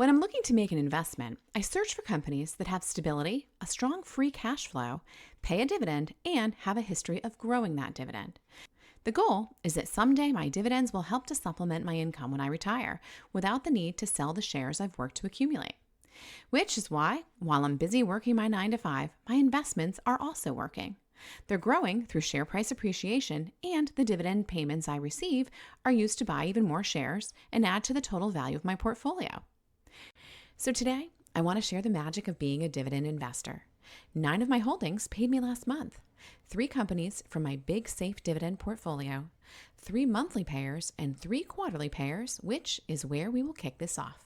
When I'm looking to make an investment, I search for companies that have stability, a strong free cash flow, pay a dividend, and have a history of growing that dividend. The goal is that someday my dividends will help to supplement my income when I retire without the need to sell the shares I've worked to accumulate. Which is why, while I'm busy working my 9 to 5, my investments are also working. They're growing through share price appreciation, and the dividend payments I receive are used to buy even more shares and add to the total value of my portfolio. So today, I want to share the magic of being a dividend investor. 9 of my holdings paid me last month. 3 companies from my Big Safe Dividend portfolio, 3 monthly payers, and 3 quarterly payers, which is where we will kick this off.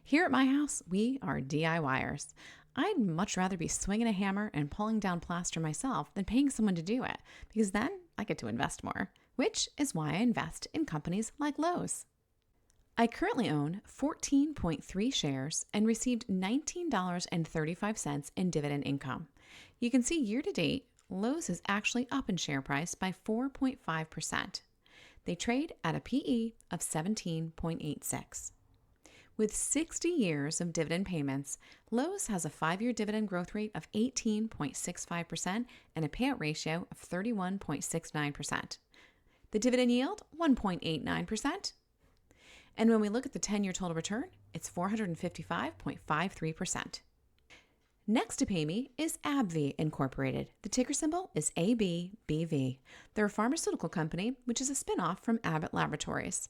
Here at my house, we are DIYers. I'd much rather be swinging a hammer and pulling down plaster myself than paying someone to do it, because then I get to invest more, which is why I invest in companies like Lowe's. I currently own 14.3 shares and received $19.35 in dividend income. You can see year to date, Lowe's is actually up in share price by 4.5%. They trade at a PE of 17.86. With 60 years of dividend payments, Lowe's has a 5-year dividend growth rate of 18.65% and a payout ratio of 31.69%. The dividend yield, 1.89%. And when we look at the 10-year total return, it's 455.53%. Next to pay me is Abbvie Incorporated. The ticker symbol is ABBV. They're a pharmaceutical company, which is a spinoff from Abbott Laboratories.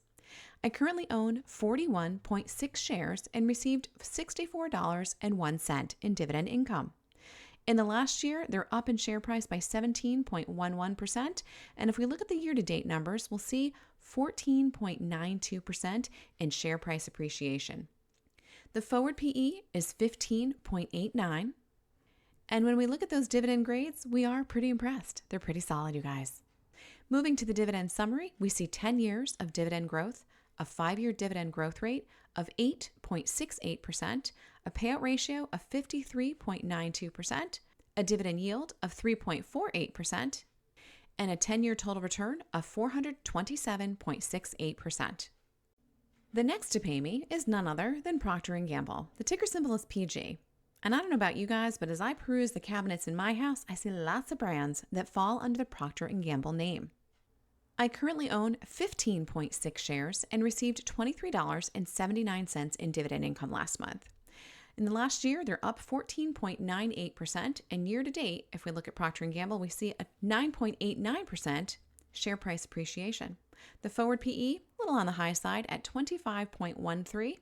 I currently own 41.6 shares and received $64.01 in dividend income. In the last year, they're up in share price by 17.11%, and if we look at the year-to-date numbers, we'll see 14.92% in share price appreciation. The forward PE is 15.89, and when we look at those dividend grades, we are pretty impressed. They're pretty solid, you guys. Moving to the dividend summary, we see 10 years of dividend growth, a 5-year dividend growth rate of 8.68%, a payout ratio of 53.92%, a dividend yield of 3.48%, and a 10-year total return of 427.68%. The next to pay me is none other than Proctor and Gamble. The ticker symbol is PG. And I don't know about you guys, but as I peruse the cabinets in my house, I see lots of brands that fall under the Proctor and Gamble name. I currently own 15.6 shares and received $23.79 in dividend income last month. In the last year, they're up 14.98%, and year to date, if we look at Procter & Gamble, we see a 9.89% share price appreciation. The forward PE, a little on the high side at 25.13.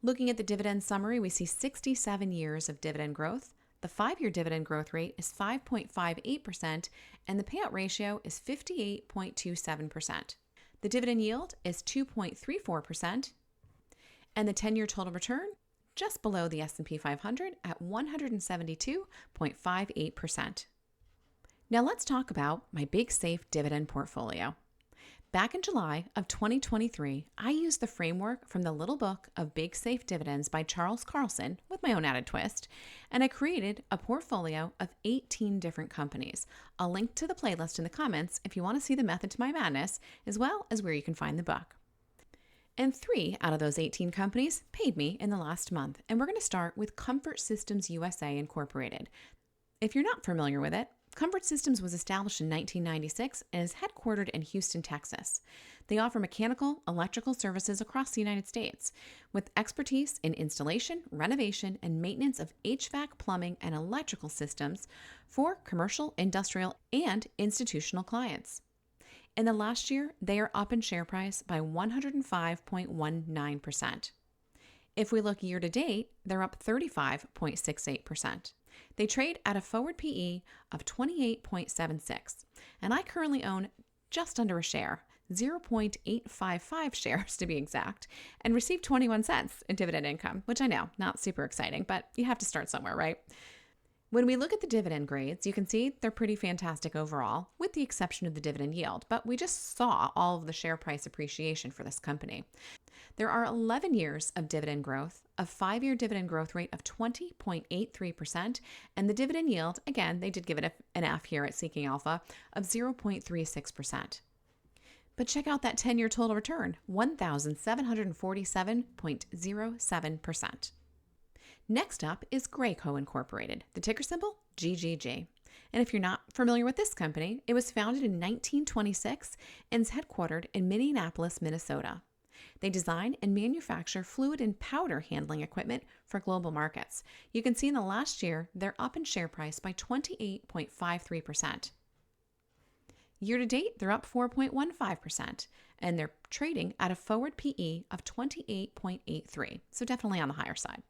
Looking at the dividend summary, we see 67 years of dividend growth. The 5-year dividend growth rate is 5.58%, and the payout ratio is 58.27%. The dividend yield is 2.34%, and the 10-year total return just below the S&P 500 at 172.58%. Now let's talk about my Big Safe Dividend portfolio. Back in July of 2023, I used the framework from the little book of Big Safe Dividends by Charles Carlson with my own added twist, and I created a portfolio of 18 different companies. I'll link to the playlist in the comments if you want to see the method to my madness, as well as where you can find the book. And 3 out of those 18 companies paid me in the last month, and we're going to start with Comfort Systems USA Incorporated. If you're not familiar with it, Comfort Systems was established in 1996 and is headquartered in Houston, Texas. They offer mechanical, electrical services across the United States with expertise in installation, renovation, and maintenance of HVAC, plumbing, and electrical systems for commercial, industrial, and institutional clients. In the last year, they are up in share price by 105.19%. If we look year to date, they're up 35.68%. They trade at a forward PE of 28.76, and I currently own just under a share, 0.855 shares to be exact, and received 21 cents in dividend income, which I know, not super exciting, but you have to start somewhere, right? When we look at the dividend grades, you can see they're pretty fantastic overall, with the exception of the dividend yield, but we just saw all of the share price appreciation for this company. There are 11 years of dividend growth, a 5-year dividend growth rate of 20.83%, and the dividend yield, again, they did give it an F here at Seeking Alpha, of 0.36%. But check out that 10-year total return, 1,747.07%. Next up is Graco Incorporated, the ticker symbol GGG. And if you're not familiar with this company, it was founded in 1926 and is headquartered in Minneapolis, Minnesota. They design and manufacture fluid and powder handling equipment for global markets. You can see in the last year, they're up in share price by 28.53%. Year to date, they're up 4.15%, and they're trading at a forward PE of 28.83, so definitely on the higher side.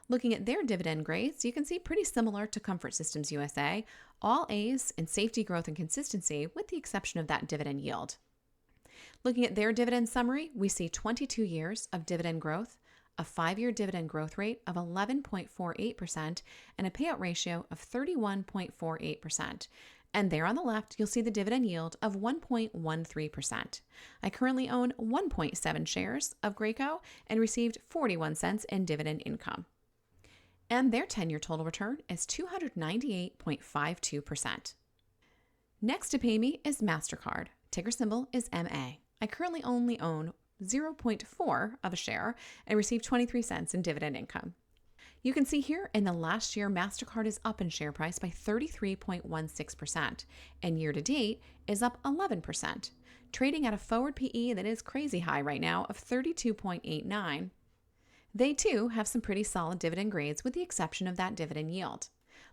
Looking at their dividend grades, you can see pretty similar to Comfort Systems USA, all A's in safety, growth, and consistency, with the exception of that dividend yield. Looking at their dividend summary, we see 22 years of dividend growth, a 5-year dividend growth rate of 11.48%, and a payout ratio of 31.48%. And there on the left, you'll see the dividend yield of 1.13%. I currently own 1.7 shares of Graco and received 41 cents in dividend income. And their 10-year total return is 298.52%. Next to pay me is Mastercard. Ticker symbol is MA. I currently only own 0.4 of a share and received 23 cents in dividend income. You can see here in the last year, Mastercard is up in share price by 33.16%, and year to date is up 11%, trading at a forward PE that is crazy high right now of 32.89. They too have some pretty solid dividend grades with the exception of that dividend yield.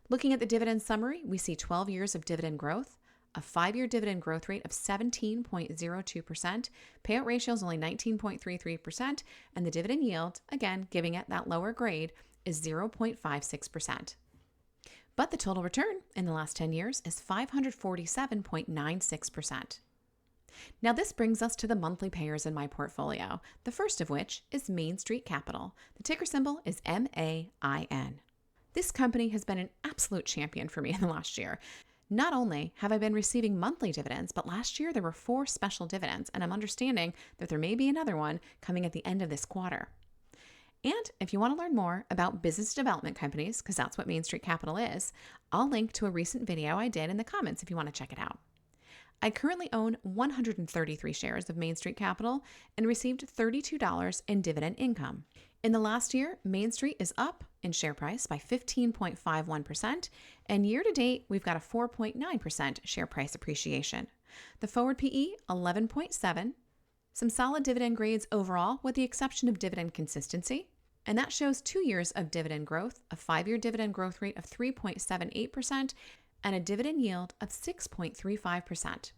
Looking at the dividend summary, we see 12 years of dividend growth, a 5-year dividend growth rate of 17.02%, payout ratio is only 19.33%, and the dividend yield, again, giving it that lower grade, is 0.56%. But the total return in the last 10 years is 547.96%. Now this brings us to the monthly payers in my portfolio, the first of which is Main Street Capital. The ticker symbol is MAIN. This company has been an absolute champion for me in the last year. Not only have I been receiving monthly dividends, but last year there were 4 special dividends, and I'm understanding that there may be another one coming at the end of this quarter. And if you want to learn more about business development companies, because that's what Main Street Capital is, I'll link to a recent video I did in the comments if you want to check it out. I currently own 133 shares of Main Street Capital and received $32 in dividend income. In the last year, Main Street is up in share price by 15.51%, and year to date, we've got a 4.9% share price appreciation. The forward PE, 11.7, some solid dividend grades overall with the exception of dividend consistency, and that shows 2 years of dividend growth, a 5-year dividend growth rate of 3.78%, and a dividend yield of 6.35%.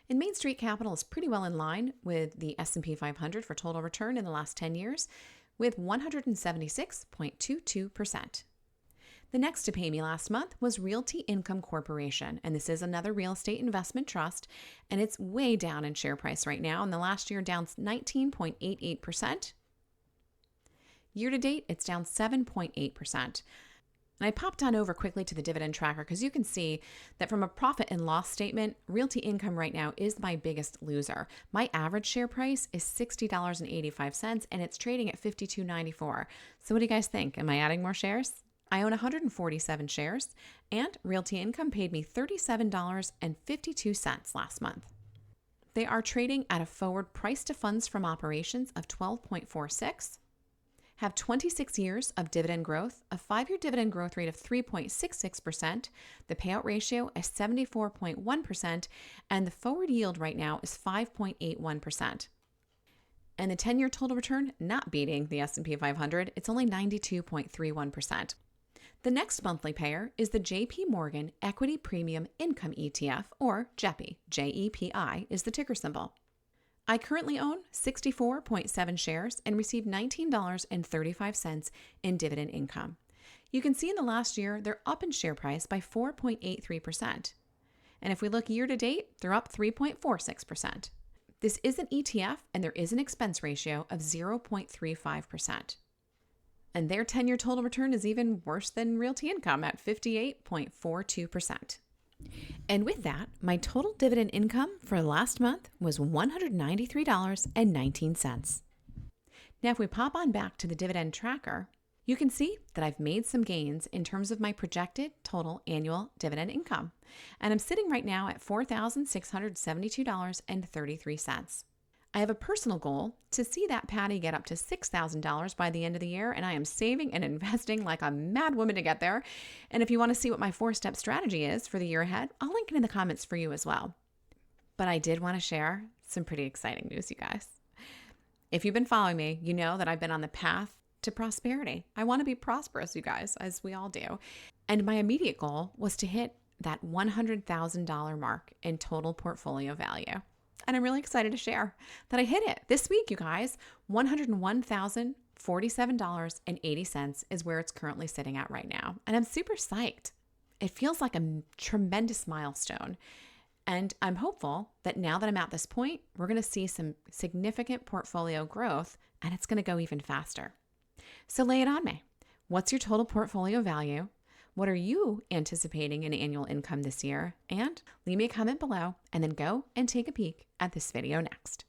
And Main Street Capital is pretty well in line with the S&P 500 for total return in the last 10 years, with 176.22%. The next to pay me last month was Realty Income Corporation, and this is another real estate investment trust, and it's way down in share price right now. In the last year, down 19.88%. Year to date, it's down 7.8%. And I popped on over quickly to the dividend tracker because you can see that from a profit and loss statement, Realty Income right now is my biggest loser. My average share price is $60.85 and it's trading at $52.94. So what do you guys think? Am I adding more shares? I own 147 shares and Realty Income paid me $37.52 last month. They are trading at a forward price to funds from operations of 12.46. Have 26 years of dividend growth, a 5-year dividend growth rate of 3.66%, the payout ratio is 74.1%, and the forward yield right now is 5.81%. And the 10-year total return, not beating the S&P 500, it's only 92.31%. The next monthly payer is the JP Morgan Equity Premium Income ETF, or JEPI. JEPI is the ticker symbol. I currently own 64.7 shares and received $19.35 in dividend income. You can see in the last year, they're up in share price by 4.83%. And if we look year to date, they're up 3.46%. This is an ETF and there is an expense ratio of 0.35%. And their 10-year total return is even worse than Realty Income at 58.42%. And with that, my total dividend income for last month was $193.19. Now, if we pop on back to the dividend tracker, you can see that I've made some gains in terms of my projected total annual dividend income. And I'm sitting right now at $4,672.33. I have a personal goal to see that Patty get up to $6,000 by the end of the year, and I am saving and investing like a mad woman to get there. And if you want to see what my 4-step strategy is for the year ahead, I'll link it in the comments for you as well. But I did want to share some pretty exciting news, you guys. If you've been following me, you know that I've been on the path to prosperity. I want to be prosperous, you guys, as we all do. And my immediate goal was to hit that $100,000 mark in total portfolio value. And I'm really excited to share that I hit it this week, you guys. $101,047.80 is where it's currently sitting at right now. And I'm super psyched. It feels like a tremendous milestone. And I'm hopeful that now that I'm at this point, we're going to see some significant portfolio growth, and it's going to go even faster. So lay it on me. What's your total portfolio value? What are you anticipating in annual income this year? And leave me a comment below and then go and take a peek at this video next.